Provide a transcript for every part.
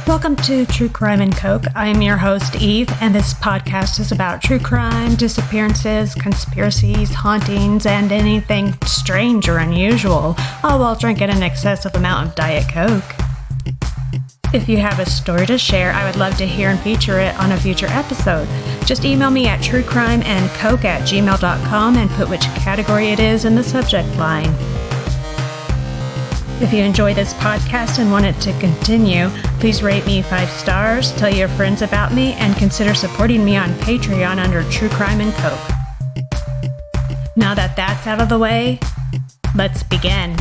Welcome to True Crime and Coke. I am your host, Eve, and this podcast is about true crime, disappearances, conspiracies, hauntings, and anything strange or unusual, all while drinking an excessive amount of Diet Coke. If you have a story to share, I would love to hear and feature it on a future episode. Just email me at truecrimeandcoke@gmail.com and put which category it is in the subject line. If you enjoy this podcast and want it to continue, please rate me 5 stars, tell your friends about me, and consider supporting me on Patreon under True Crime and Coke. Now that that's out of the way, let's begin.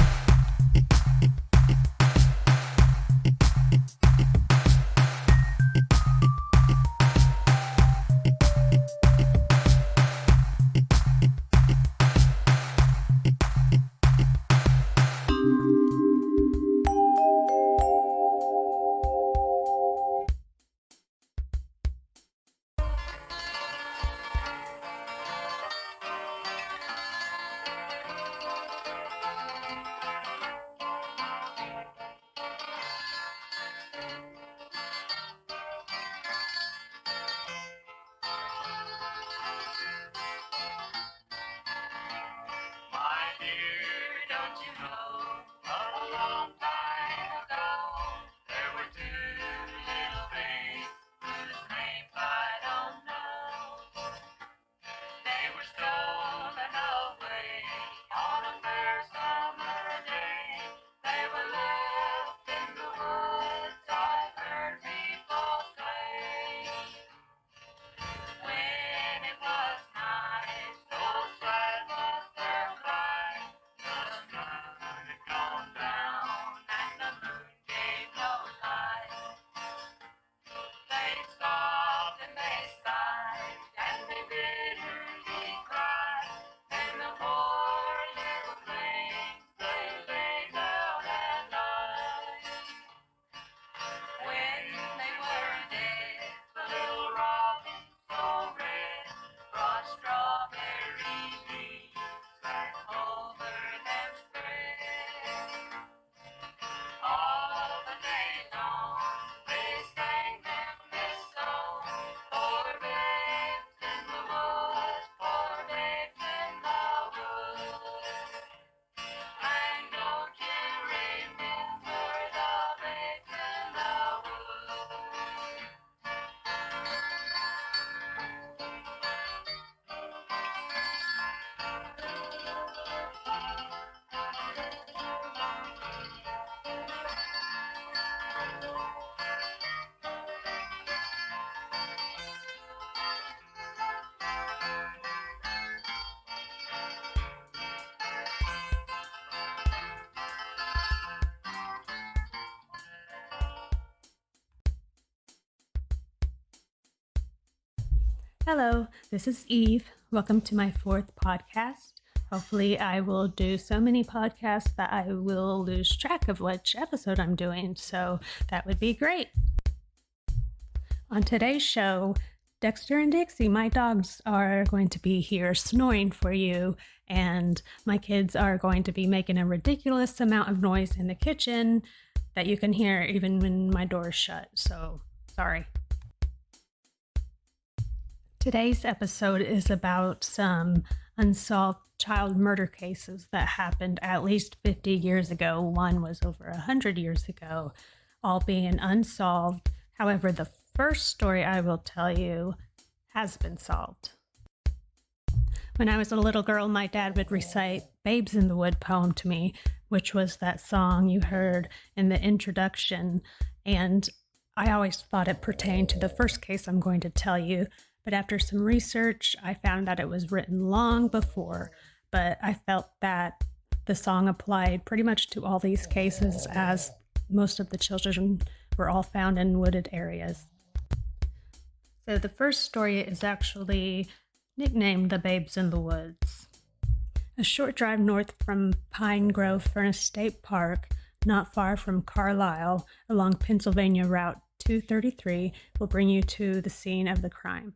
Hello, this is Eve. Welcome to my 4th podcast. Hopefully I will do so many podcasts that I will lose track of which episode I'm doing, so that would be great. On today's show, Dexter and Dixie, my dogs, are going to be here snoring for you, and my kids are going to be making a ridiculous amount of noise in the kitchen that you can hear even when my door is shut, so sorry. Today's episode is about some unsolved child murder cases that happened at least 50 years ago. One was over 100 years ago, all being unsolved. However, the first story I will tell you has been solved. When I was a little girl, my dad would recite Babes in the Wood poem to me, which was that song you heard in the introduction. And I always thought it pertained to the first case I'm going to tell you. But after some research, I found that it was written long before, but I felt that the song applied pretty much to all these cases, as most of the children were all found in wooded areas. So the first story is actually nicknamed The Babes in the Woods. A short drive north from Pine Grove Furnace State Park, not far from Carlisle, along Pennsylvania Route 233, will bring you to the scene of the crime.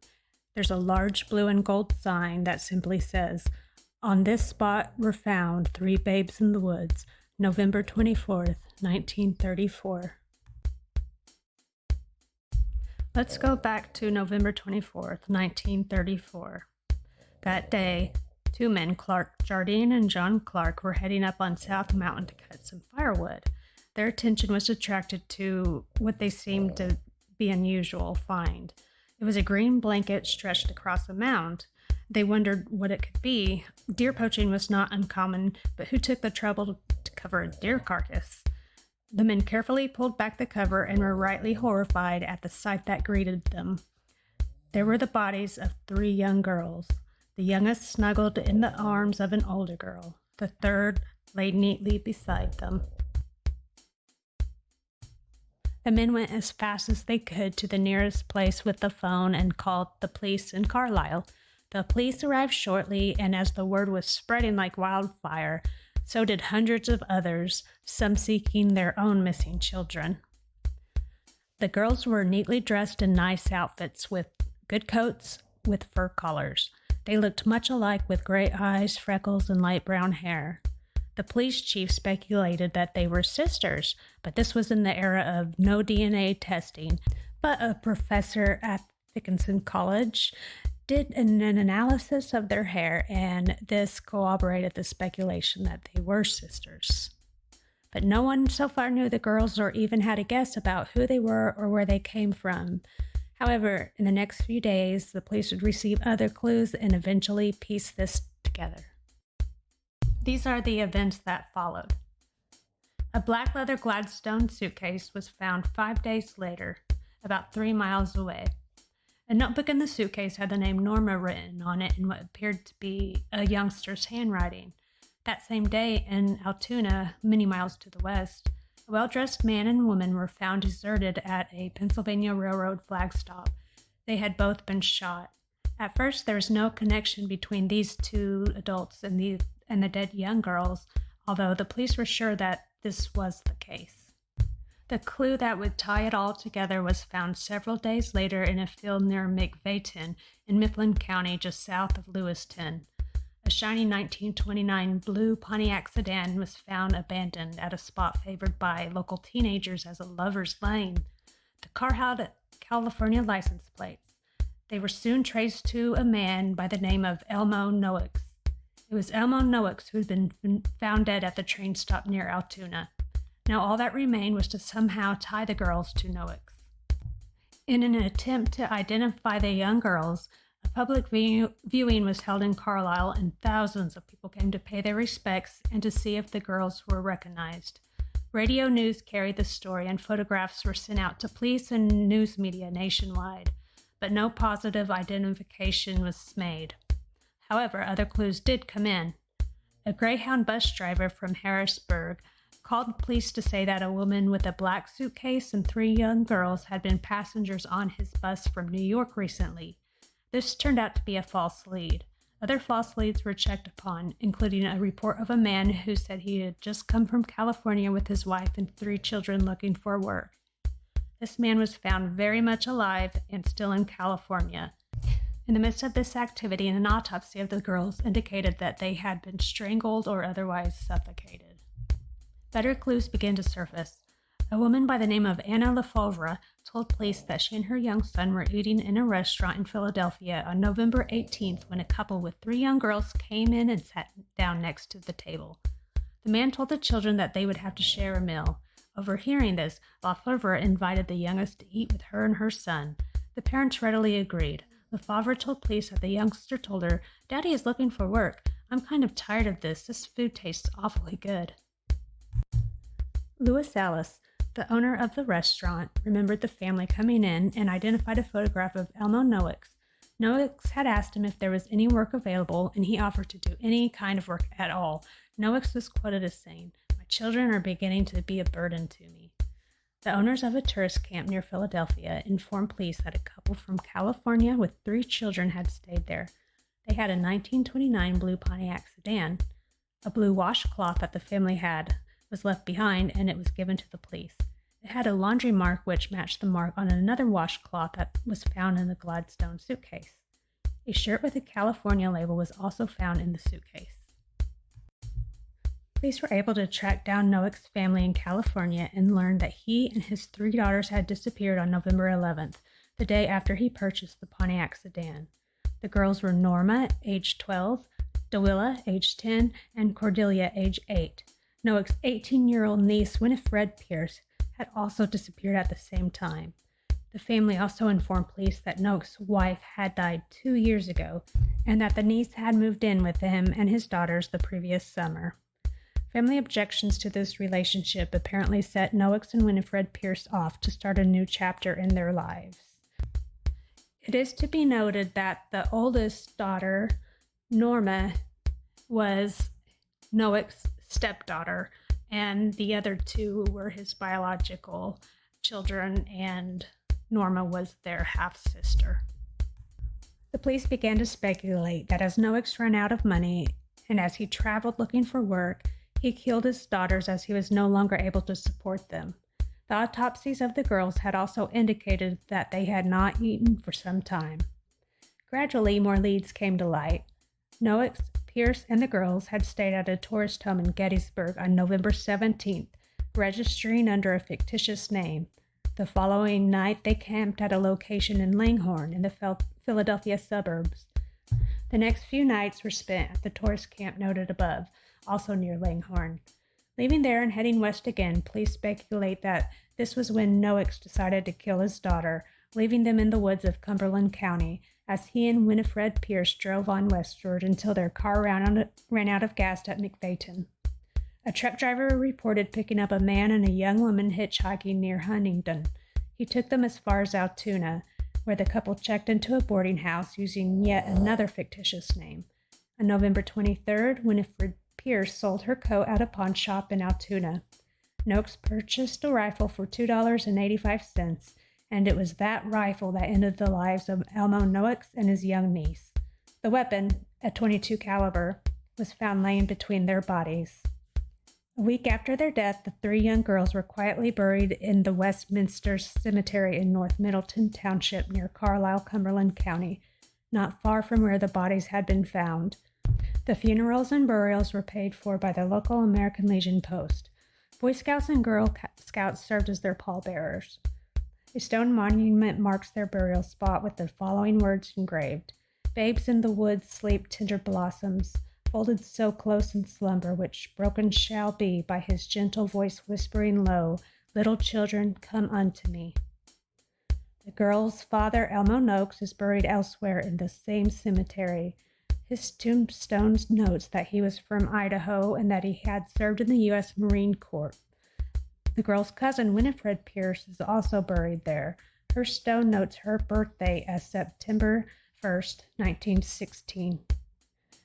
There's a large blue and gold sign that simply says, "On this spot were found 3 babes in the woods, November 24th, 1934. Let's go back to November 24th, 1934. That day, two men, Clark Jardine and John Clark, were heading up on South Mountain to cut some firewood. Their attention was attracted to what they seemed to be unusual find. It was a green blanket stretched across a mound. They wondered what it could be. Deer poaching was not uncommon, but who took the trouble to cover a deer carcass? The men carefully pulled back the cover and were rightly horrified at the sight that greeted them. There were the bodies of three young girls. The youngest snuggled in the arms of an older girl. The third lay neatly beside them. The men went as fast as they could to the nearest place with the phone and called the police in Carlisle. The police arrived shortly, and as the word was spreading like wildfire, so did hundreds of others, some seeking their own missing children. The girls were neatly dressed in nice outfits with good coats with fur collars. They looked much alike with gray eyes, freckles, and light brown hair. The police chief speculated that they were sisters, but this was in the era of no DNA testing. But a professor at Dickinson College did an analysis of their hair, and this corroborated the speculation that they were sisters. But no one so far knew the girls or even had a guess about who they were or where they came from. However, in the next few days, the police would receive other clues and eventually piece this together. These are the events that followed. A black leather Gladstone suitcase was found 5 days later, about 3 miles away. A notebook in the suitcase had the name Norma written on it in what appeared to be a youngster's handwriting. That same day in Altoona, many miles to the west, a well-dressed man and woman were found deserted at a Pennsylvania Railroad flag stop. They had both been shot. At first, there was no connection between these two adults and the dead young girls, although the police were sure that this was the case. The clue that would tie it all together was found several days later in a field near McVeyton in Mifflin County, just south of Lewiston. A shiny 1929 blue Pontiac sedan was found abandoned at a spot favored by local teenagers as a lover's lane. The car had California license plates. They were soon traced to a man by the name of Elmo Noakes. It was Elmo Noakes who had been found dead at the train stop near Altoona. Now all that remained was to somehow tie the girls to Noakes. In an attempt to identify the young girls, a public viewing was held in Carlisle, and thousands of people came to pay their respects and to see if the girls were recognized. Radio news carried the story, and photographs were sent out to police and news media nationwide, but no positive identification was made. However, other clues did come in. A Greyhound bus driver from Harrisburg called police to say that a woman with a black suitcase and 3 young girls had been passengers on his bus from New York recently. This turned out to be a false lead. Other false leads were checked upon, including a report of a man who said he had just come from California with his wife and 3 children looking for work. This man was found very much alive and still in California. In the midst of this activity, an autopsy of the girls indicated that they had been strangled or otherwise suffocated. Better clues began to surface. A woman by the name of Anna LaFovra told police that she and her young son were eating in a restaurant in Philadelphia on November 18th when a couple with 3 young girls came in and sat down next to the table. The man told the children that they would have to share a meal. Overhearing this, LaFovra invited the youngest to eat with her and her son. The parents readily agreed. LaFovra told police that the youngster told her, "Daddy is looking for work. I'm kind of tired of this. This food tastes awfully good." Louis Alice, the owner of the restaurant, remembered the family coming in and identified a photograph of Elmo Noakes. Noakes had asked him if there was any work available, and he offered to do any kind of work at all. Noakes was quoted as saying, "My children are beginning to be a burden to me." The owners of a tourist camp near Philadelphia informed police that a couple from California with 3 children had stayed there. They had a 1929 blue Pontiac sedan. A blue washcloth that the family had was left behind, and it was given to the police. It had a laundry mark which matched the mark on another washcloth that was found in the Gladstone suitcase. A shirt with a California label was also found in the suitcase. Police were able to track down Noakes' family in California and learned that he and his 3 daughters had disappeared on November 11th. the day after he purchased the Pontiac sedan. The girls were Norma, age 12, Dewilla, age 10, and Cordelia, age 8. Noak's 18-year-old niece, Winifred Pierce, had also disappeared at the same time. The family also informed police that Noak's wife had died 2 years ago and that the niece had moved in with him and his daughters the previous summer. Family objections to this relationship apparently set Noak's and Winifred Pierce off to start a new chapter in their lives. It is to be noted that the oldest daughter, Norma, was Noak's stepdaughter, and the other two were his biological children, and Norma was their half-sister. The police began to speculate that as Noakes ran out of money and as he traveled looking for work, he killed his daughters as he was no longer able to support them. The autopsies of the girls had also indicated that they had not eaten for some time. Gradually, more leads came to light. Noakes, Pierce, and the girls had stayed at a tourist home in Gettysburg on November 17th, registering under a fictitious name. The following night, they camped at a location in Langhorne in the Philadelphia suburbs. The next few nights were spent at the tourist camp noted above, also near Langhorne. Leaving there and heading west again, police speculate that this was when Noakes decided to kill his daughter, leaving them in the woods of Cumberland County, as he and Winifred Pierce drove on westward until their car ran out of gas at McVayton. A truck driver reported picking up a man and a young woman hitchhiking near Huntingdon. He took them as far as Altoona, where the couple checked into a boarding house using yet another fictitious name. On November 23rd, Winifred Pierce sold her coat at a pawn shop in Altoona. Noakes purchased a rifle for $2.85, and it was that rifle that ended the lives of Elmo Noakes and his young niece. The weapon, a .22 caliber, was found laying between their bodies. A week after their death, the three young girls were quietly buried in the Westminster Cemetery in North Middleton Township near Carlisle, Cumberland County, not far from where the bodies had been found. The funerals and burials were paid for by the local American Legion Post. Boy Scouts and Girl Scouts served as their pallbearers. A stone monument marks their burial spot with the following words engraved: "Babes in the woods sleep tender blossoms, folded so close in slumber, which broken shall be by his gentle voice whispering low, little children, come unto me." The girl's father, Elmo Noakes, is buried elsewhere in the same cemetery. His tombstone notes that he was from Idaho and that he had served in the U.S. Marine Corps. The girl's cousin, Winifred Pierce, is also buried there. Her stone notes her birthday as September 1st, 1916.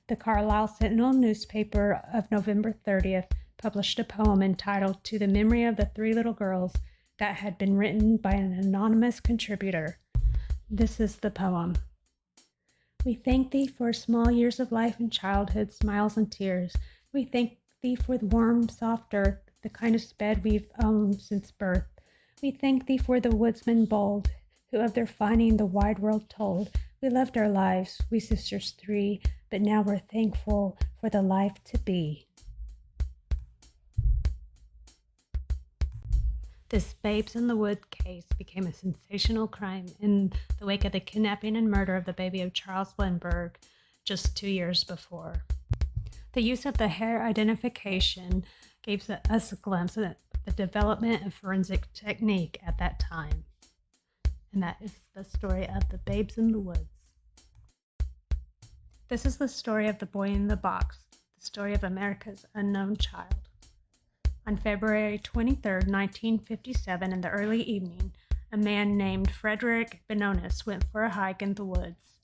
The Carlisle Sentinel newspaper of November 30th published a poem entitled "To the Memory of the Three Little Girls" that had been written by an anonymous contributor. This is the poem. We thank thee for small years of life and childhood, smiles and tears. We thank thee for the warm, soft earth, the kindest bed we've owned since birth. We thank thee for the woodsmen bold, who of their finding the wide world told. We loved our lives, we sisters three, but now we're thankful for the life to be. This Babes in the Wood case became a sensational crime in the wake of the kidnapping and murder of the baby of Charles Lindbergh just 2 years before. The use of the hair identification gave us a glimpse at the development of forensic technique at that time. And that is the story of the Babes in the Woods. This is the story of the boy in the box, the story of America's unknown child. On February 23, 1957, in the early evening, a man named Frederick Benonis went for a hike in the woods.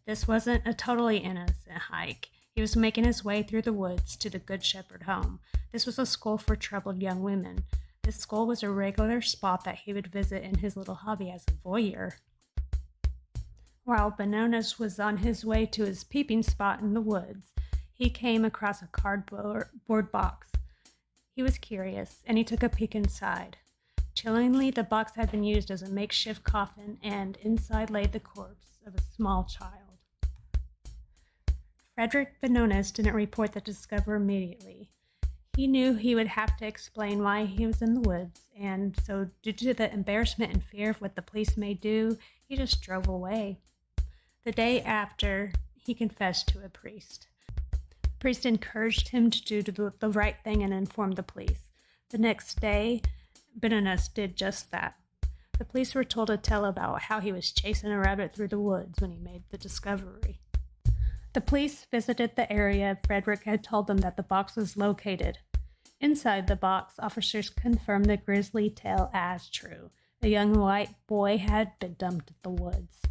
This wasn't a totally innocent hike. He was making his way through the woods to the Good Shepherd home. This was a school for troubled young women. This school was a regular spot that he would visit in his little hobby as a voyeur. While Benonis was on his way to his peeping spot in the woods, he came across a cardboard box. He was curious, and he took a peek inside. Chillingly, the box had been used as a makeshift coffin, and inside lay the corpse of a small child. Frederick Benonis didn't report the discovery immediately. He knew he would have to explain why he was in the woods, and so due to the embarrassment and fear of what the police may do, he just drove away. The day after, he confessed to a priest. The priest encouraged him to do the right thing and inform the police. The next day, Benonus did just that. The police were told to tell about how he was chasing a rabbit through the woods when he made the discovery. The police visited the area Frederick had told them that the box was located. Inside the box, officers confirmed the grisly tale as true. A young white boy had been dumped in the woods.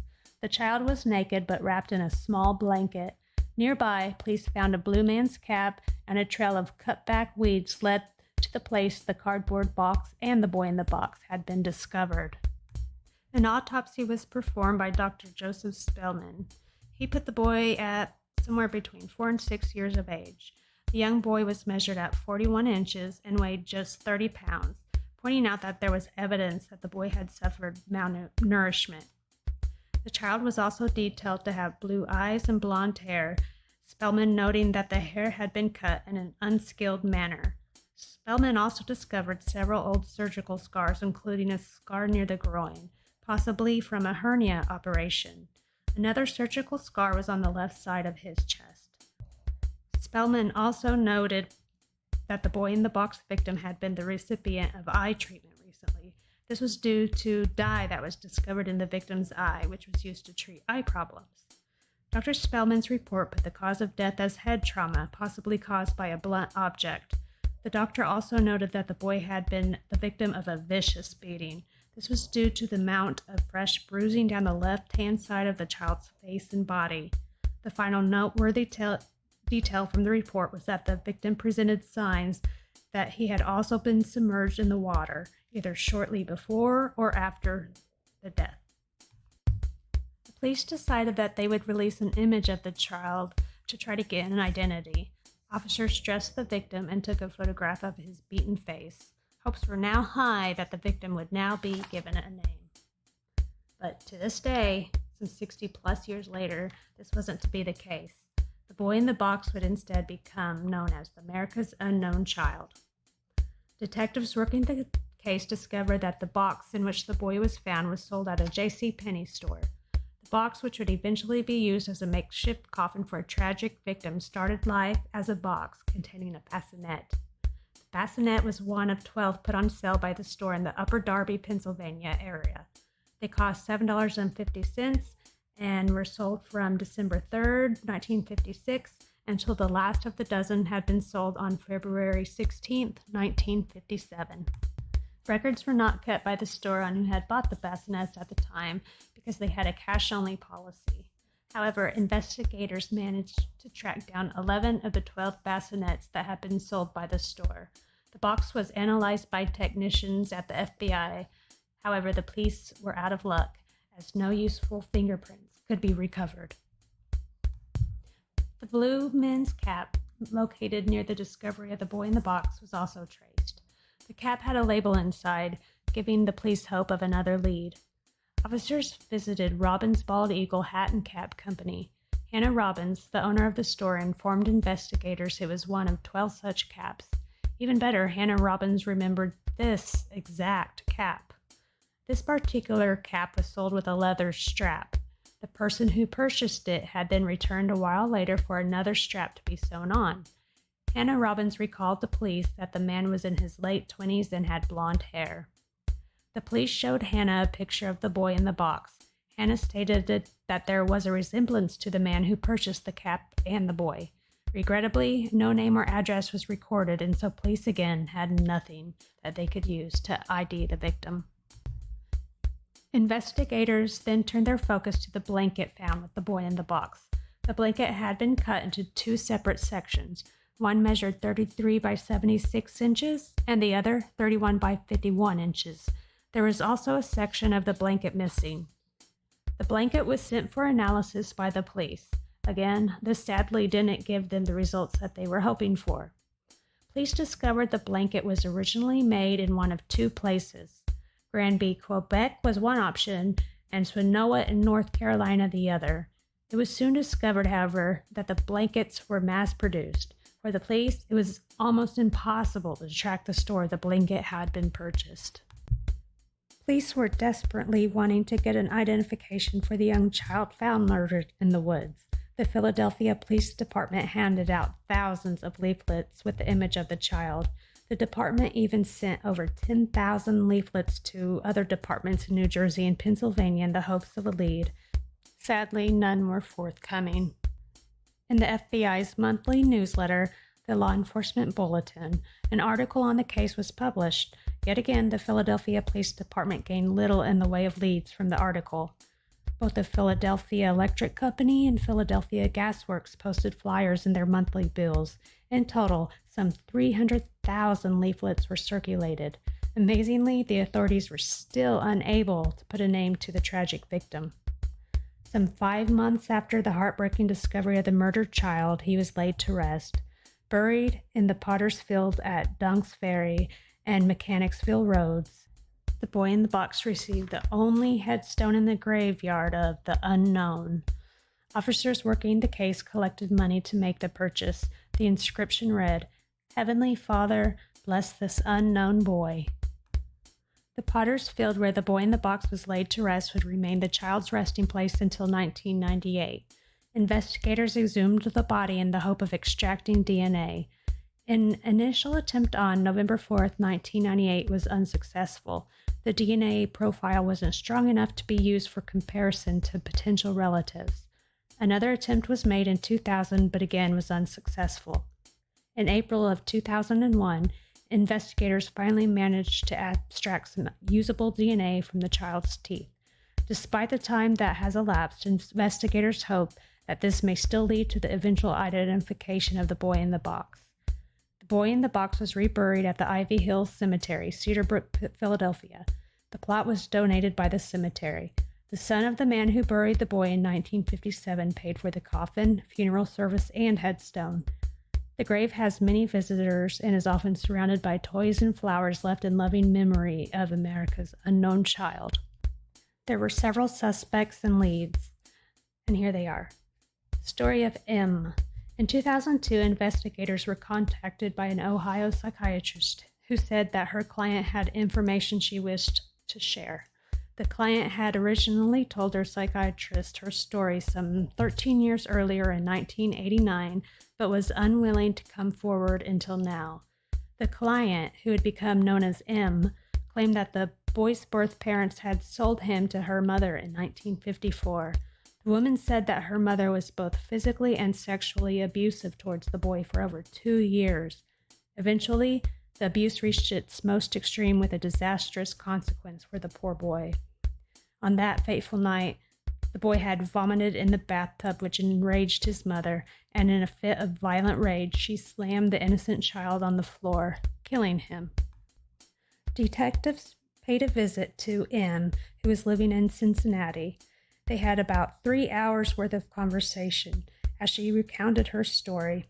The child was naked but wrapped in a small blanket. Nearby, police found a blue man's cap, and a trail of cut-back weeds led to the place the cardboard box and the boy in the box had been discovered. An autopsy was performed by Dr. Joseph Spellman. He put the boy at somewhere between 4 and 6 years of age. The young boy was measured at 41 inches and weighed just 30 pounds, pointing out that there was evidence that the boy had suffered malnourishment. The child was also detailed to have blue eyes and blonde hair, Spellman noting that the hair had been cut in an unskilled manner. Spellman also discovered several old surgical scars, including a scar near the groin, possibly from a hernia operation. Another surgical scar was on the left side of his chest. Spellman also noted that the boy in the box victim had been the recipient of eye treatment recently. This was due to dye that was discovered in the victim's eye, which was used to treat eye problems. Dr. Spellman's report put the cause of death as head trauma, possibly caused by a blunt object. The doctor also noted that the boy had been the victim of a vicious beating. This was due to the amount of fresh bruising down the left-hand side of the child's face and body. The final noteworthy detail from the report was that the victim presented signs that he had also been submerged in the water, either shortly before or after the death. The police decided that they would release an image of the child to try to get an identity. Officers dressed the victim and took a photograph of his beaten face. Hopes were now high that the victim would now be given a name. But to this day, some 60 plus years later, this wasn't to be the case. The boy in the box would instead become known as America's Unknown Child. Detectives working the case discovered that the box in which the boy was found was sold at a JCPenney store. The box, which would eventually be used as a makeshift coffin for a tragic victim, started life as a box containing a bassinet. The bassinet was one of 12 put on sale by the store in the Upper Darby, Pennsylvania area. They cost $7.50 and were sold from December 3rd, 1956, until the last of the dozen had been sold on February 16th, 1957. Records were not kept by the store on who had bought the bassinets at the time because they had a cash-only policy. However, investigators managed to track down 11 of the 12 bassinets that had been sold by the store. The box was analyzed by technicians at the FBI. However, the police were out of luck, as no useful fingerprints could be recovered. The blue men's cap, located near the discovery of the boy in the box, was also traced. The cap had a label inside, giving the police hope of another lead. Officers visited Robbins Bald Eagle Hat and Cap Company. Hannah Robbins, the owner of the store, informed investigators it was one of 12 such caps. Even better, Hannah Robbins remembered this exact cap. This particular cap was sold with a leather strap. The person who purchased it had then returned a while later for another strap to be sewn on. Hannah Robbins recalled to police that the man was in his late 20s and had blonde hair. The police showed Hannah a picture of the boy in the box. Hannah stated that there was a resemblance to the man who purchased the cap and the boy. Regrettably, no name or address was recorded, and so police again had nothing that they could use to ID the victim. Investigators then turned their focus to the blanket found with the boy in the box. The blanket had been cut into two separate sections. One measured 33 by 76 inches and the other 31 by 51 inches. There was also a section of the blanket missing. The blanket was sent for analysis by the police. Again, this sadly didn't give them the results that they were hoping for. Police discovered the blanket was originally made in one of two places. Granby, Quebec was one option, and Swinoa in North Carolina the other. It was soon discovered, however, that the blankets were mass-produced. For the police, it was almost impossible to track the store the blanket had been purchased. Police were desperately wanting to get an identification for the young child found murdered in the woods. The Philadelphia Police Department handed out thousands of leaflets with the image of the child. The department even sent over 10,000 leaflets to other departments in New Jersey and Pennsylvania in the hopes of a lead. Sadly, none were forthcoming. In the FBI's monthly newsletter, the Law Enforcement Bulletin, an article on the case was published. Yet again, the Philadelphia Police Department gained little in the way of leads from the article. Both the Philadelphia Electric Company and Philadelphia Gas Works posted flyers in their monthly bills. In total, some 300,000 leaflets were circulated. Amazingly, the authorities were still unable to put a name to the tragic victim. Some 5 months after the heartbreaking discovery of the murdered child, he was laid to rest. Buried in the Potter's Field at Dunk's Ferry and Mechanicsville Roads, the boy in the box received the only headstone in the graveyard of the unknown. Officers working the case collected money to make the purchase. The inscription read, "Heavenly Father, bless this unknown boy." The Potter's Field where the boy in the box was laid to rest would remain the child's resting place until 1998. Investigators exhumed the body in the hope of extracting DNA. An initial attempt on November 4th, 1998 was unsuccessful. The DNA profile wasn't strong enough to be used for comparison to potential relatives. Another attempt was made in 2000, but again was unsuccessful. In April of 2001, investigators finally managed to extract some usable DNA from the child's teeth. Despite the time that has elapsed, investigators hope that this may still lead to the eventual identification of the boy in the box. The boy in the box was reburied at the Ivy Hill Cemetery, Cedar Brook, Philadelphia. The plot was donated by the cemetery. The son of the man who buried the boy in 1957 paid for the coffin, funeral service, and headstone. The grave has many visitors and is often surrounded by toys and flowers left in loving memory of America's unknown child. There were several suspects and leads, and here they are. Story of M. In 2002, investigators were contacted by an Ohio psychiatrist who said that her client had information she wished to share. The client had originally told her psychiatrist her story some 13 years earlier in 1989, but was unwilling to come forward until now. The client, who had become known as M, claimed that the boy's birth parents had sold him to her mother in 1954. The woman said that her mother was both physically and sexually abusive towards the boy for over 2 years. Eventually, the abuse reached its most extreme with a disastrous consequence for the poor boy. On that fateful night, the boy had vomited in the bathtub, which enraged his mother, and in a fit of violent rage, she slammed the innocent child on the floor, killing him. Detectives paid a visit to M, who was living in Cincinnati. They had about 3 hours worth of conversation as she recounted her story.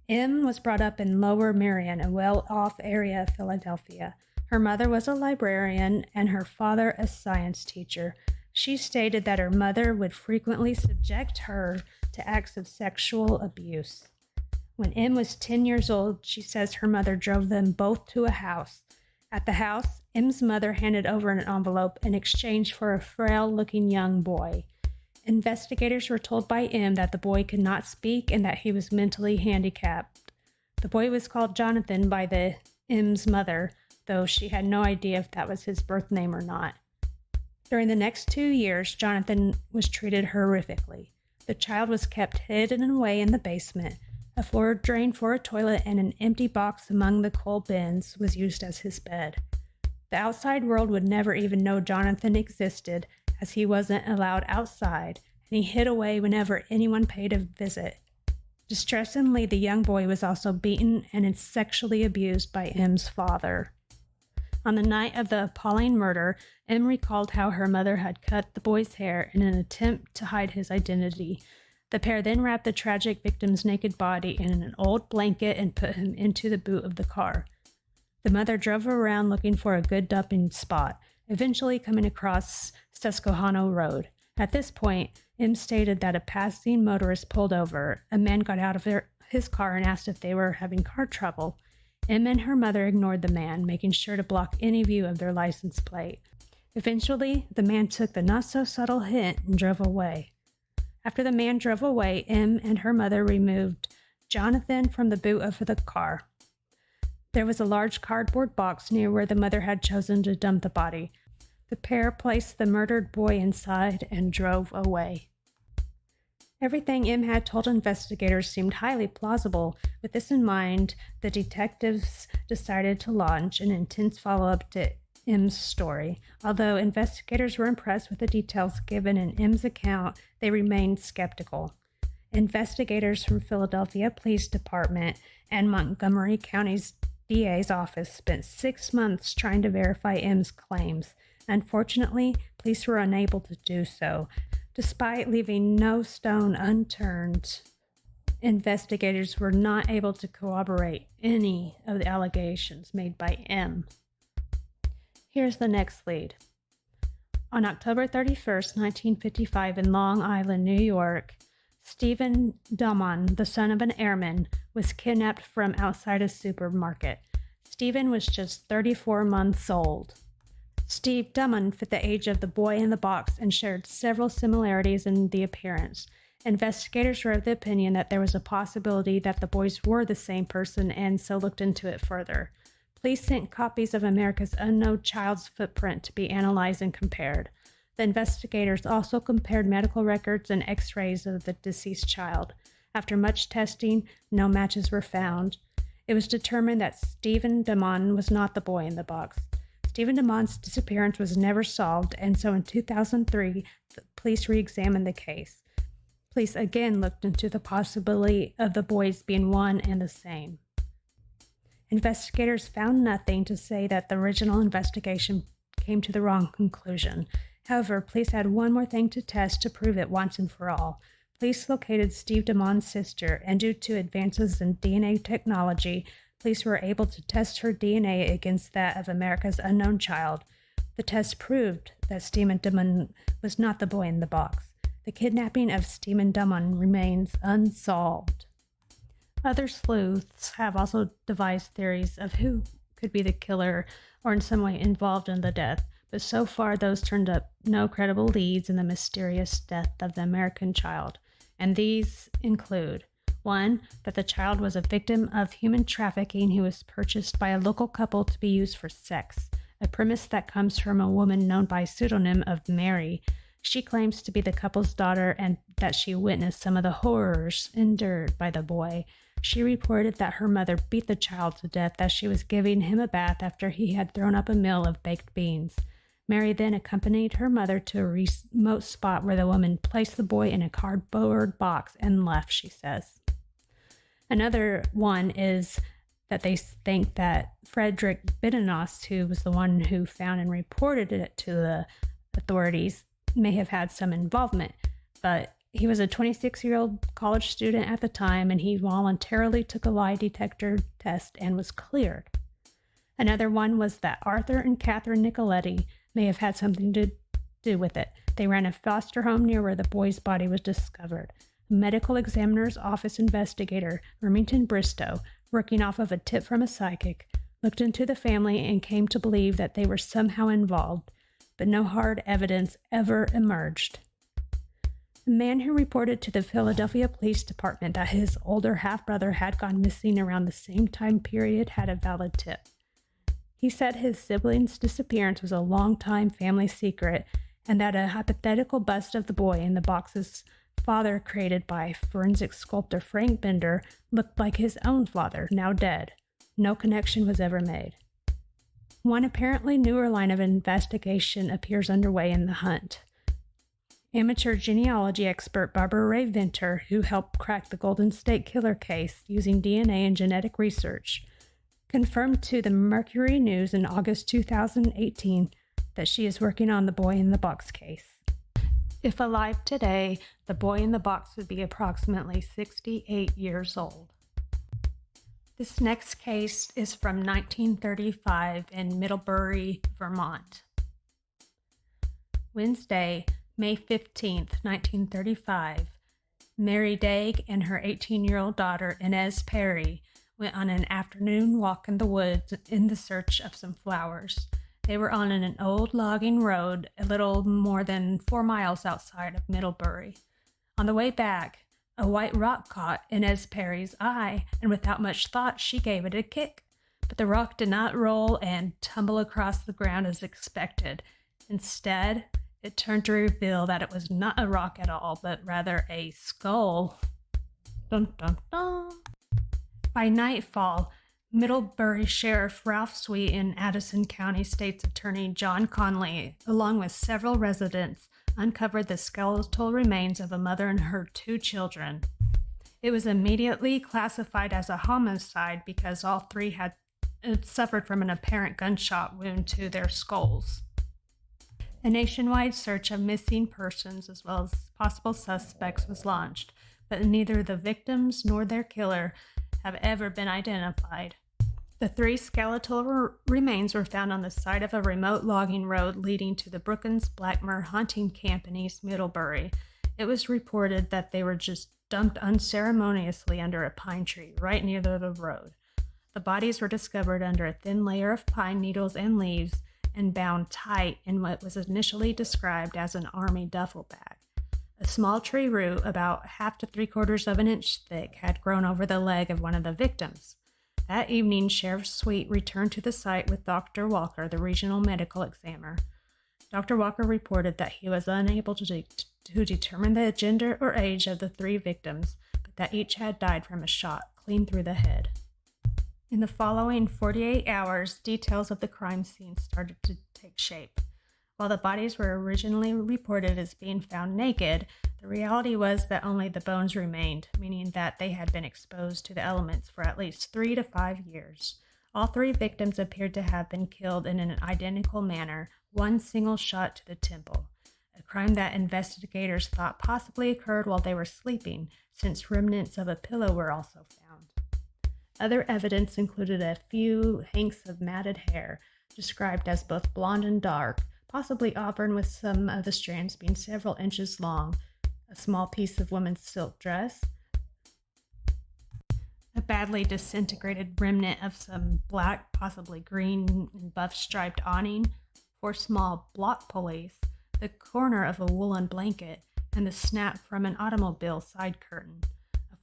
M was brought up in Lower Merion, a well-off area of Philadelphia. Her mother was a librarian and her father a science teacher. She stated that her mother would frequently subject her to acts of sexual abuse. When M was 10 years old, she says her mother drove them both to a house. At the house, M's mother handed over an envelope in exchange for a frail-looking young boy. Investigators were told by M that the boy could not speak and that he was mentally handicapped. The boy was called Jonathan by the M's mother, though she had no idea if that was his birth name or not. During the next 2 years, Jonathan was treated horrifically. The child was kept hidden away in the basement. A floor drain for a toilet and an empty box among the coal bins was used as his bed. The outside world would never even know Jonathan existed, as he wasn't allowed outside, and he hid away whenever anyone paid a visit. Distressingly, the young boy was also beaten and sexually abused by M's father. On the night of the appalling murder, M recalled how her mother had cut the boy's hair in an attempt to hide his identity. The pair then wrapped the tragic victim's naked body in an old blanket and put him into the boot of the car. The mother drove around looking for a good dumping spot, eventually coming across Susquehanna Road. At this point, M stated that a passing motorist pulled over. A man got out of his car and asked if they were having car trouble. M and her mother ignored the man, making sure to block any view of their license plate. Eventually, the man took the not-so-subtle hint and drove away. After the man drove away, M and her mother removed Jonathan from the boot of the car. There was a large cardboard box near where the mother had chosen to dump the body. The pair placed the murdered boy inside and drove away. Everything M had told investigators seemed highly plausible. With this in mind, the detectives decided to launch an intense follow-up to M's story. Although investigators were impressed with the details given in M's account, they remained skeptical. Investigators from Philadelphia Police Department and Montgomery County's DA's office spent 6 months trying to verify M's claims. Unfortunately, police were unable to do so. Despite leaving no stone unturned, investigators were not able to corroborate any of the allegations made by M. Here's the next lead. On October 31st, 1955, in Long Island, New York, Stephen Dumont, the son of an airman, was kidnapped from outside a supermarket. Stephen was just 34 months old. Steve Dumont fit the age of the boy in the box and shared several similarities in the appearance. Investigators were of the opinion that there was a possibility that the boys were the same person and so looked into it further. Police sent copies of America's Unknown Child's footprint to be analyzed and compared. The investigators also compared medical records and x-rays of the deceased child. After much testing, no matches were found. It was determined that Stephen Dumont was not the boy in the box. Stephen Dumont's disappearance was never solved, and so in 2003, the police re-examined the case. Police again looked into the possibility of the boys being one and the same. Investigators found nothing to say that the original investigation came to the wrong conclusion. However, police had one more thing to test to prove it once and for all. Police located Steve Dumont's sister, and due to advances in DNA technology, police were able to test her DNA against that of America's Unknown Child. The test proved that Stephen Dumont was not the boy in the box. The kidnapping of Stephen Dumont remains unsolved. Other sleuths have also devised theories of who could be the killer or in some way involved in the death, but so far those turned up no credible leads in the mysterious death of the American child. And these include: 1. That the child was a victim of human trafficking who was purchased by a local couple to be used for sex, a premise that comes from a woman known by pseudonym of Mary. She claims to be the couple's daughter and that she witnessed some of the horrors endured by the boy. She reported that her mother beat the child to death as she was giving him a bath after he had thrown up a meal of baked beans. Mary then accompanied her mother to a remote spot where the woman placed the boy in a cardboard box and left, she says. Another one is that they think that Frederick Bidenos, who was the one who found and reported it to the authorities, may have had some involvement, but he was a 26-year-old college student at the time, and he voluntarily took a lie detector test and was cleared. Another one was that Arthur and Catherine Nicoletti may have had something to do with it. They ran a foster home near where the boy's body was discovered. A medical examiner's office investigator, Remington Bristow, working off of a tip from a psychic, looked into the family and came to believe that they were somehow involved, but no hard evidence ever emerged. A man who reported to the Philadelphia Police Department that his older half-brother had gone missing around the same time period had a valid tip. He said his sibling's disappearance was a long-time family secret and that a hypothetical bust of the boy in the box's father, created by forensic sculptor Frank Bender, looked like his own father, now dead. No connection was ever made. One apparently newer line of investigation appears underway in the hunt. Amateur genealogy expert Barbara Ray Venter, who helped crack the Golden State Killer case using DNA and genetic research, confirmed to the Mercury News in August 2018 that she is working on the boy in the box case. If alive today, the boy in the box would be approximately 68 years old. This next case is from 1935 in Middlebury, Vermont. Wednesday, May 15th, 1935, Mary Daig and her 18-year-old daughter, Inez Perry, went on an afternoon walk in the woods in the search of some flowers. They were on an old logging road a little more than 4 miles outside of Middlebury. On the way back, a white rock caught Inez Perry's eye, and without much thought, she gave it a kick. But the rock did not roll and tumble across the ground as expected. Instead, it turned to reveal that it was not a rock at all, but rather a skull. Dun, dun, dun. By nightfall, Middlebury Sheriff Ralph Sweet and Addison County State's Attorney John Conley, along with several residents, uncovered the skeletal remains of a mother and her 2 children. It was immediately classified as a homicide because all 3 had suffered from an apparent gunshot wound to their skulls. A nationwide search of missing persons as well as possible suspects was launched, but neither the victims nor their killer have ever been identified. The 3 skeletal remains were found on the side of a remote logging road leading to the Brookins Blackmer hunting camp in East Middlebury. It was reported that they were just dumped unceremoniously under a pine tree right near the road. The bodies were discovered under a thin layer of pine needles and leaves and bound tight in what was initially described as an army duffel bag. A small tree root, about 1/2 to 3/4 of an inch thick, had grown over the leg of one of the victims. That evening, Sheriff Sweet returned to the site with Dr. Walker, the regional medical examiner. Dr. Walker reported that he was unable to determine the gender or age of the 3 victims, but that each had died from a shot clean through the head. In the following 48 hours, details of the crime scene started to take shape. While the bodies were originally reported as being found naked, the reality was that only the bones remained, meaning that they had been exposed to the elements for at least 3 to 5 years. All 3 victims appeared to have been killed in an identical manner, one single shot to the temple, a crime that investigators thought possibly occurred while they were sleeping, since remnants of a pillow were also found. Other evidence included a few hanks of matted hair, described as both blonde and dark, possibly auburn with some of the strands being several inches long, a small piece of woman's silk dress, a badly disintegrated remnant of some black, possibly green and buff striped awning, 4 small block pulleys, the corner of a woolen blanket, and the snap from an automobile side curtain.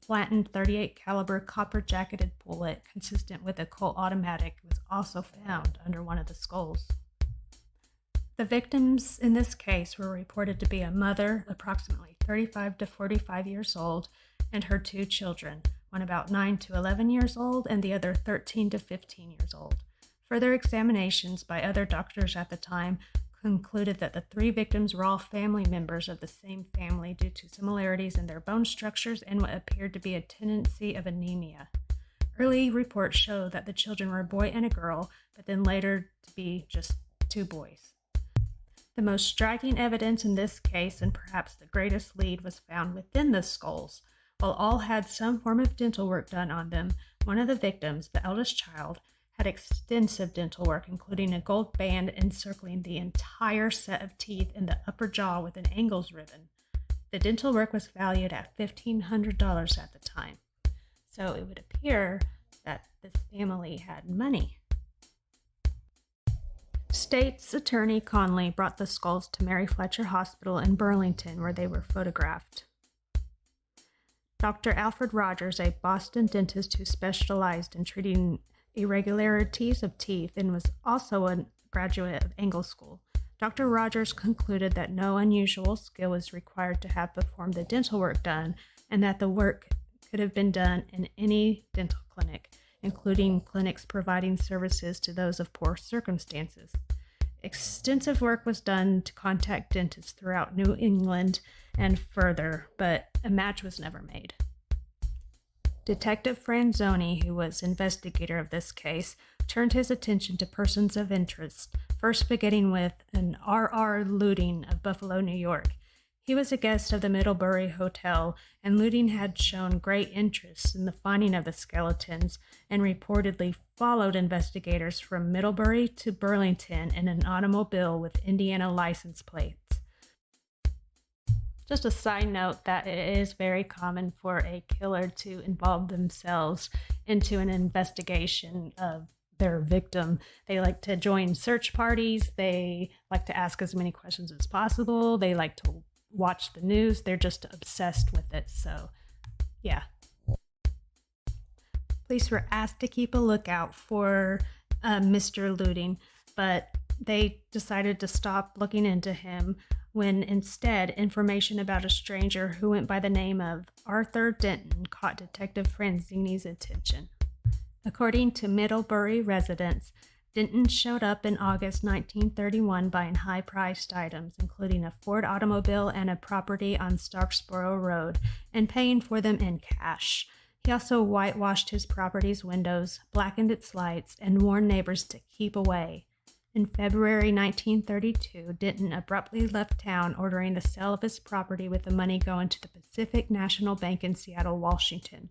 Flattened .38 caliber copper-jacketed bullet consistent with a Colt automatic was also found under one of the skulls. The victims in this case were reported to be a mother, approximately 35 to 45 years old, and her 2 children, one about 9 to 11 years old and the other 13 to 15 years old. Further examinations by other doctors at the time concluded that the 3 victims were all family members of the same family due to similarities in their bone structures and what appeared to be a tendency of anemia. Early reports show that the children were a boy and a girl, but then later to be just 2 boys. The most striking evidence in this case, and perhaps the greatest lead, was found within the skulls. While all had some form of dental work done on them, one of the victims, the eldest child, had extensive dental work, including a gold band encircling the entire set of teeth in the upper jaw with an angles ribbon. The dental work was valued at $1,500 at the time, so it would appear that this family had money. State's Attorney Conley brought the skulls to Mary Fletcher Hospital in Burlington, where they were photographed. Dr. Alfred Rogers, a Boston dentist who specialized in treating irregularities of teeth and was also a graduate of Angle School. Dr. Rogers concluded that no unusual skill was required to have performed the dental work done, and that the work could have been done in any dental clinic, including clinics providing services to those of poor circumstances. Extensive work was done to contact dentists throughout New England and further, but a match was never made. Detective Franzoni, who was investigator of this case, turned his attention to persons of interest, first beginning with an R.R. Luding of Buffalo, New York. He was a guest of the Middlebury Hotel, and Luding had shown great interest in the finding of the skeletons and reportedly followed investigators from Middlebury to Burlington in an automobile with Indiana license plates. Just a side note that it is very common for a killer to involve themselves into an investigation of their victim. They like to join search parties. They like to ask as many questions as possible. They like to watch the news. They're just obsessed with it. So, yeah. Police were asked to keep a lookout for Mr. Looting, but they decided to stop looking into him when instead information about a stranger who went by the name of Arthur Denton caught Detective Franzini's attention. According to Middlebury residents, Denton showed up in August 1931 buying high-priced items, including a Ford automobile and a property on Starksboro Road, and paying for them in cash. He also whitewashed his property's windows, blackened its lights, and warned neighbors to keep away. In February 1932, Denton abruptly left town, ordering the sale of his property with the money going to the Pacific National Bank in Seattle, Washington.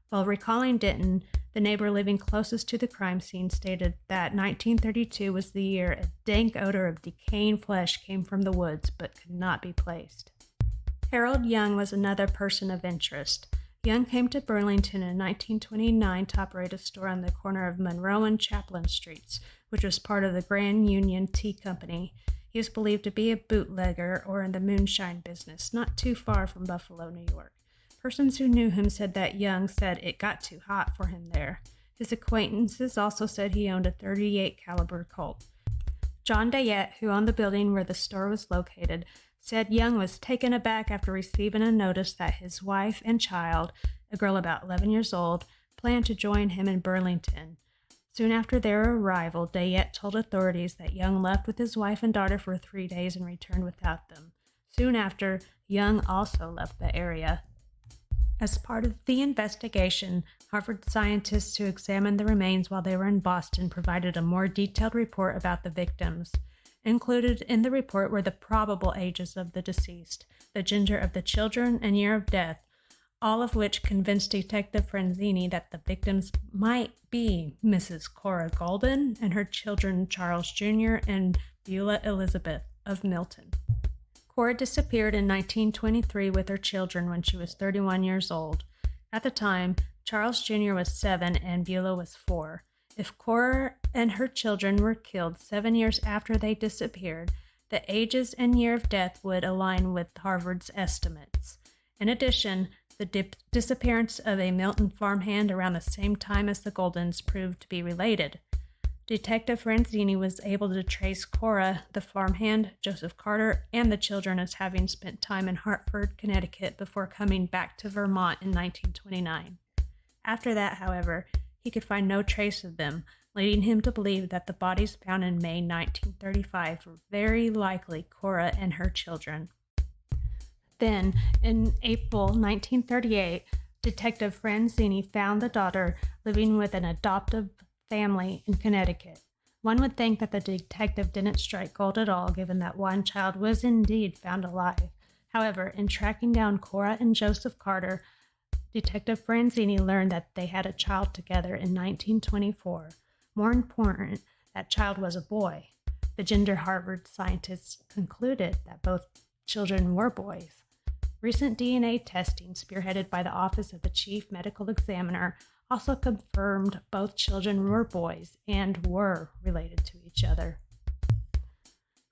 While recalling Denton, the neighbor living closest to the crime scene stated that 1932 was the year a dank odor of decaying flesh came from the woods but could not be placed. Harold Young was another person of interest. Young came to Burlington in 1929 to operate a store on the corner of Monroe and Chaplin Streets, which was part of the Grand Union Tea Company. He is believed to be a bootlegger or in the moonshine business, not too far from Buffalo, New York. Persons who knew him said that Young said it got too hot for him there. His acquaintances also said he owned a .38 caliber Colt. John Dayette, who owned the building where the store was located, said Young was taken aback after receiving a notice that his wife and child, a girl about 11 years old, planned to join him in Burlington. Soon after their arrival, Dayette told authorities that Young left with his wife and daughter for 3 days and returned without them. Soon after, Young also left the area. As part of the investigation, Harvard scientists who examined the remains while they were in Boston provided a more detailed report about the victims. Included in the report were the probable ages of the deceased, the gender of the children, and year of death, all of which convinced Detective Franzini that the victims might be Mrs. Cora Golden and her children Charles Jr. and Beulah Elizabeth of Milton. Cora disappeared in 1923 with her children when she was 31 years old. At the time, Charles Jr. was 7 and Beulah was 4. If Cora and her children were killed 7 years after they disappeared, the ages and year of death would align with Harvard's estimates. In addition, the disappearance of a Milton farmhand around the same time as the Goldens proved to be related. Detective Franzini was able to trace Cora, the farmhand, Joseph Carter, and the children as having spent time in Hartford, Connecticut before coming back to Vermont in 1929. After that, however, he could find no trace of them, leading him to believe that the bodies found in May 1935 were very likely Cora and her children. Then, in April 1938, Detective Franzini found the daughter living with an adoptive family in Connecticut. One would think that the detective didn't strike gold at all, given that one child was indeed found alive. However, in tracking down Cora and Joseph Carter, Detective Franzini learned that they had a child together in 1924. More important, that child was a boy. The gender Harvard scientists concluded that both children were boys. Recent DNA testing, spearheaded by the Office of the Chief Medical Examiner, also confirmed both children were boys and were related to each other.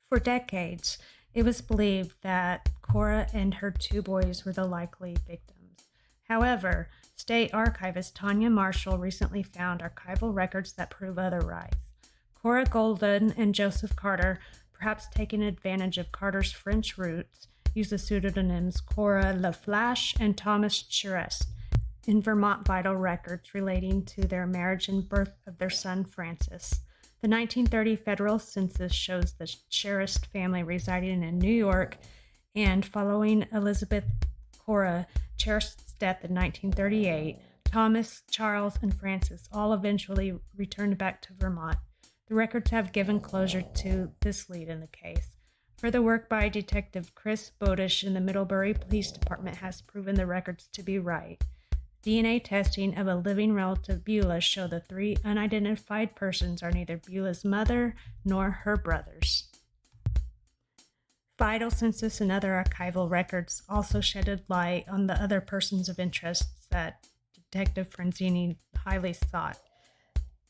For decades, it was believed that Cora and her 2 boys were the likely victims. However, State Archivist Tanya Marshall recently found archival records that prove otherwise. Cora Golden and Joseph Carter, perhaps taking advantage of Carter's French roots, used the pseudonyms Cora LaFlash and Thomas Charest in Vermont vital records relating to their marriage and birth of their son Francis. The 1930 federal census shows the Charest family residing in New York, and following Elizabeth Cora Charest's death in 1938, Thomas, Charles, and Francis all eventually returned back to Vermont. The records have given closure to this lead in the case. Further work by Detective Chris Bodish in the Middlebury Police Department has proven the records to be right. DNA testing of a living relative Beulah show the 3 unidentified persons are neither Beulah's mother nor her brothers. Vital census and other archival records also shedded light on the other persons of interest that Detective Franzini highly sought.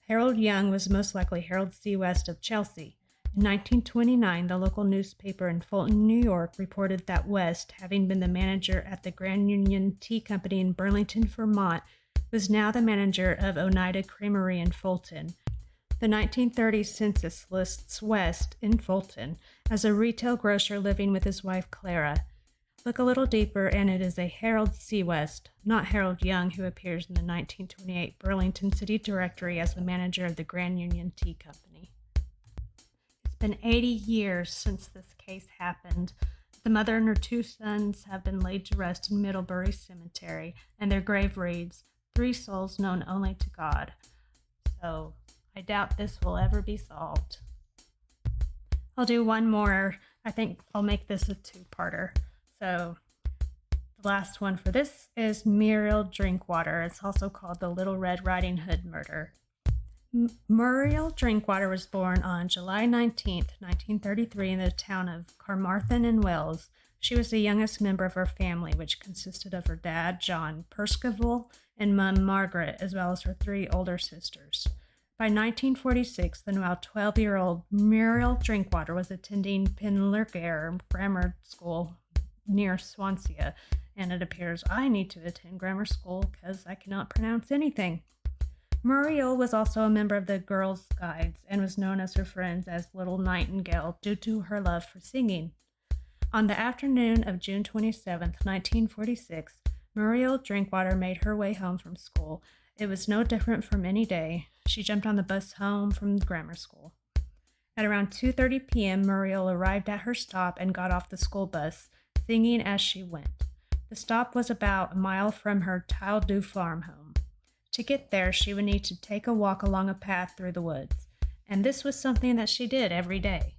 Harold Young was most likely Harold C. West of Chelsea. In 1929, the local newspaper in Fulton, New York, reported that West, having been the manager at the Grand Union Tea Company in Burlington, Vermont, was now the manager of Oneida Creamery in Fulton. The 1930 census lists West in Fulton as a retail grocer living with his wife Clara. Look a little deeper, and it is a Harold C. West, not Harold Young, who appears in the 1928 Burlington City Directory as the manager of the Grand Union Tea Company. It's been 80 years since this case happened. The mother and her two sons have been laid to rest in Middlebury Cemetery, and their grave reads, "Three souls known only to God." So I doubt this will ever be solved. I'll do one more. I think I'll make this a two-parter. So the last one for this is Muriel Drinkwater. It's also called the Little Red Riding Hood murder. Muriel Drinkwater was born on July 19th, 1933 in the town of Carmarthen in Wales. She was the youngest member of her family, which consisted of her dad, John Percival, and mom, Margaret, as well as her three older sisters. By 1946, the now 12-year-old Muriel Drinkwater was attending Penlurgare Grammar School near Swansea, and it appears I need to attend grammar school because I cannot pronounce anything. Muriel was also a member of the Girls' Guides and was known as her friends as Little Nightingale due to her love for singing. On the afternoon of June 27, 1946, Muriel Drinkwater made her way home from school. It was no different from any day. She jumped on the bus home from grammar school. At around 2:30 p.m., Muriel arrived at her stop and got off the school bus, singing as she went. The stop was about a mile from her Tildew farm home. To get there, she would need to take a walk along a path through the woods, and this was something that she did every day.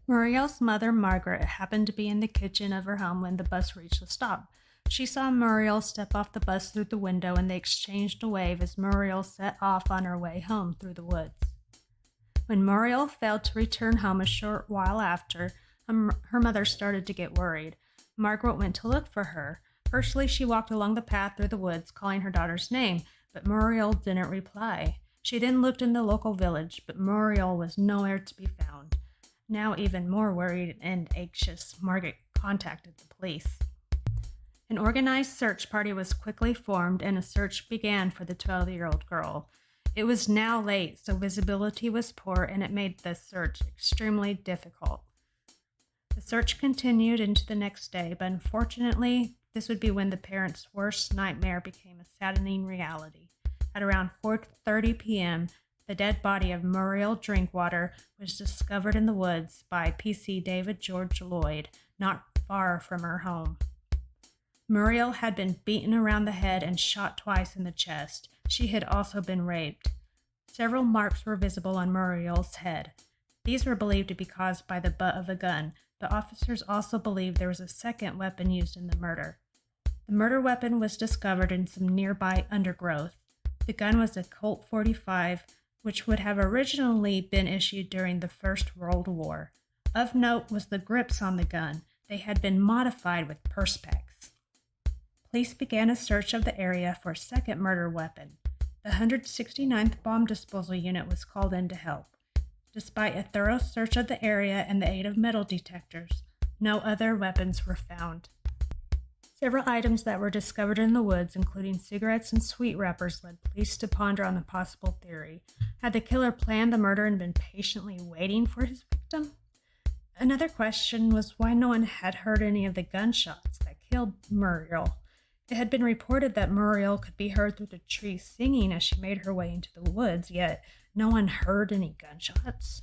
Muriel's mother, Margaret, happened to be in the kitchen of her home when the bus reached the stop. She saw Muriel step off the bus through the window, and they exchanged a wave as Muriel set off on her way home through the woods. When Muriel failed to return home a short while after, her mother started to get worried. Margaret went to look for her. Firstly, she walked along the path through the woods, calling her daughter's name, but Muriel didn't reply. She then looked in the local village, but Muriel was nowhere to be found. Now even more worried and anxious, Margaret contacted the police. An organized search party was quickly formed, and a search began for the 12-year-old girl. It was now late, so visibility was poor, and it made the search extremely difficult. The search continued into the next day, but unfortunately, this would be when the parents' worst nightmare became a saddening reality. At around 4:30 p.m., the dead body of Muriel Drinkwater was discovered in the woods by PC David George Lloyd, not far from her home. Muriel had been beaten around the head and shot twice in the chest. She had also been raped. Several marks were visible on Muriel's head. These were believed to be caused by the butt of a gun, but officers also believed there was a second weapon used in the murder. The murder weapon was discovered in some nearby undergrowth. The gun was a Colt .45, which would have originally been issued during the First World War. Of note was the grips on the gun. They had been modified with perspex. Police began a search of the area for a second murder weapon. The 169th Bomb Disposal Unit was called in to help. Despite a thorough search of the area and the aid of metal detectors, no other weapons were found. Several items that were discovered in the woods, including cigarettes and sweet wrappers, led police to ponder on the possible theory. Had the killer planned the murder and been patiently waiting for his victim? Another question was why no one had heard any of the gunshots that killed Muriel. It had been reported that Muriel could be heard through the trees singing as she made her way into the woods, yet no one heard any gunshots.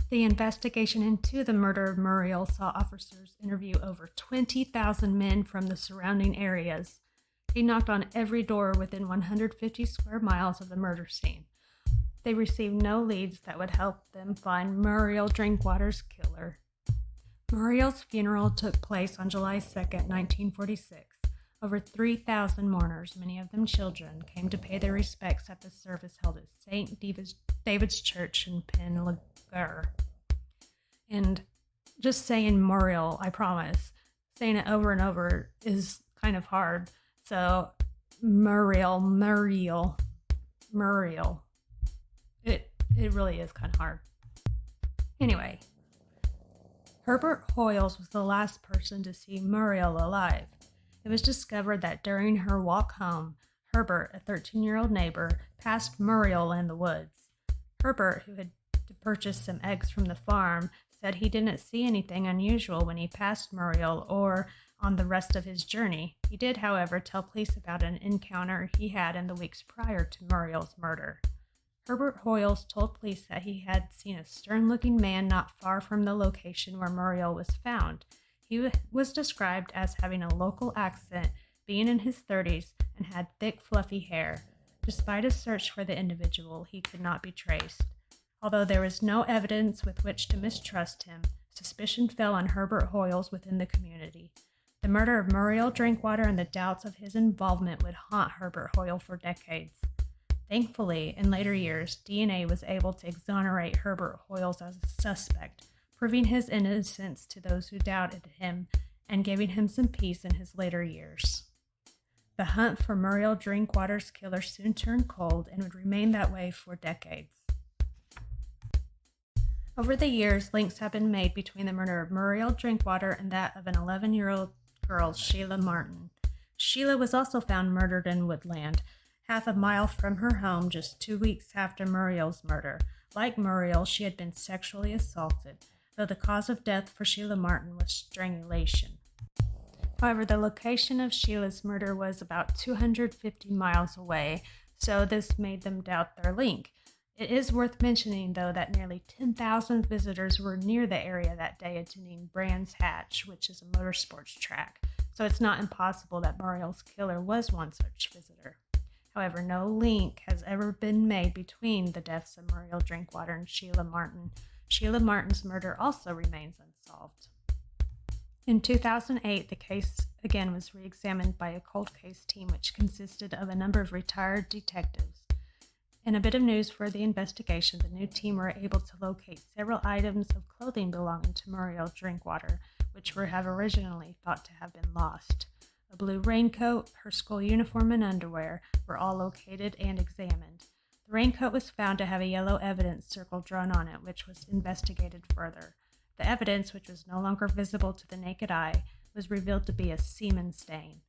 The investigation into the murder of Muriel saw officers interview over 20,000 men from the surrounding areas. They knocked on every door within 150 square miles of the murder scene. They received no leads that would help them find Muriel Drinkwater's killer. Muriel's funeral took place on July 2nd, 1946. Over 3,000 mourners, many of them children, came to pay their respects at the service held at St. David's Church in Penlurgare. And Just saying Muriel, I promise. Saying it over and over is kind of hard. So Muriel. It really is kind of hard. Anyway, Herbert Hoyles was the last person to see Muriel alive. It was discovered that during her walk home, Herbert, a 13-year-old neighbor, passed Muriel in the woods. Herbert, who had purchased some eggs from the farm, said he didn't see anything unusual when he passed Muriel or on the rest of his journey. He did, however, tell police about an encounter he had in the weeks prior to Muriel's murder. Herbert Hoyles told police that he had seen a stern-looking man not far from the location where Muriel was found. He was described as having a local accent, being in his 30s, and had thick, fluffy hair. Despite a search for the individual, he could not be traced. Although there was no evidence with which to mistrust him, suspicion fell on Herbert Hoyles within the community. The murder of Muriel Drinkwater and the doubts of his involvement would haunt Herbert Hoyle for decades. Thankfully, in later years, DNA was able to exonerate Herbert Hoyles as a suspect, proving his innocence to those who doubted him and giving him some peace in his later years. The hunt for Muriel Drinkwater's killer soon turned cold and would remain that way for decades. Over the years, links have been made between the murder of Muriel Drinkwater and that of an 11-year-old girl, Sheila Martin. Sheila was also found murdered in Woodland, half a mile from her home, just 2 weeks after Muriel's murder. Like Muriel, she had been sexually assaulted, though the cause of death for Sheila Martin was strangulation. However, the location of Sheila's murder was about 250 miles away, so this made them doubt their link. It is worth mentioning, though, that nearly 10,000 visitors were near the area that day attending Brands Hatch, which is a motorsports track, so it's not impossible that Muriel's killer was one such visitor. However, no link has ever been made between the deaths of Muriel Drinkwater and Sheila Martin. Sheila Martin's murder also remains unsolved. In 2008, the case again was re-examined by a cold case team which consisted of a number of retired detectives. In a bit of news for the investigation, the new team were able to locate several items of clothing belonging to Muriel Drinkwater, which were originally thought to have been lost. A blue raincoat, her school uniform, and underwear were all located and examined. The raincoat was found to have a yellow evidence circle drawn on it, which was investigated further. The evidence, which was no longer visible to the naked eye, was revealed to be a semen stain.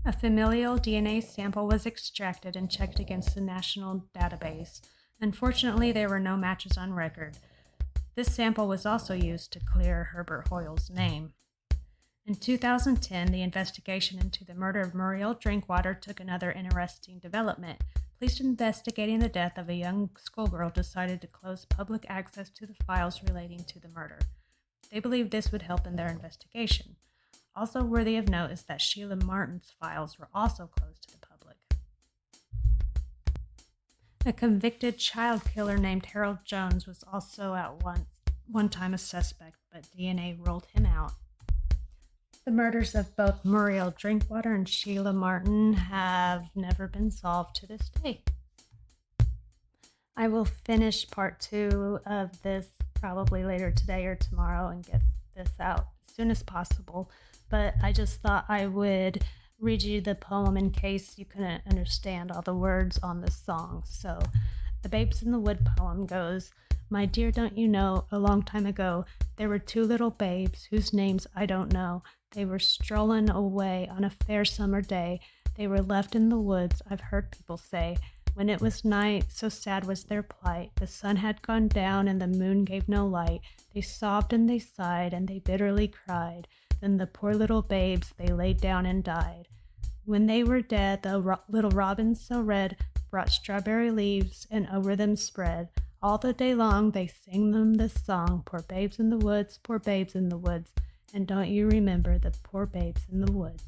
A familial DNA sample was extracted and checked against the national database. Unfortunately, there were no matches on record. This sample was also used to clear Herbert Hoyle's name. In 2010, the investigation into the murder of Muriel Drinkwater took another interesting development. Police investigating the death of a young schoolgirl decided to close public access to the files relating to the murder. They believed this would help in their investigation. Also worthy of note is that Sheila Martin's files were also closed to the public. A convicted child killer named Harold Jones was also at one time a suspect, but DNA ruled him out. The murders of both Muriel Drinkwater and Sheila Martin have never been solved to this day. I will finish part 2 of this probably later today or tomorrow and get this out as soon as possible, but I just thought I would read you the poem in case you couldn't understand all the words on the song. So the Babes in the Wood poem goes, "My dear, don't you know, a long time ago, there were 2 little babes whose names I don't know. They were strolling away on a fair summer day. They were left in the woods, I've heard people say. When it was night, so sad was their plight. The sun had gone down and the moon gave no light. They sobbed and they sighed and they bitterly cried. Then the poor little babes, they laid down and died. When they were dead, the little robins so red brought strawberry leaves and over them spread. All the day long they sang them this song, poor babes in the woods, poor babes in the woods. And don't you remember the poor babes in the woods?"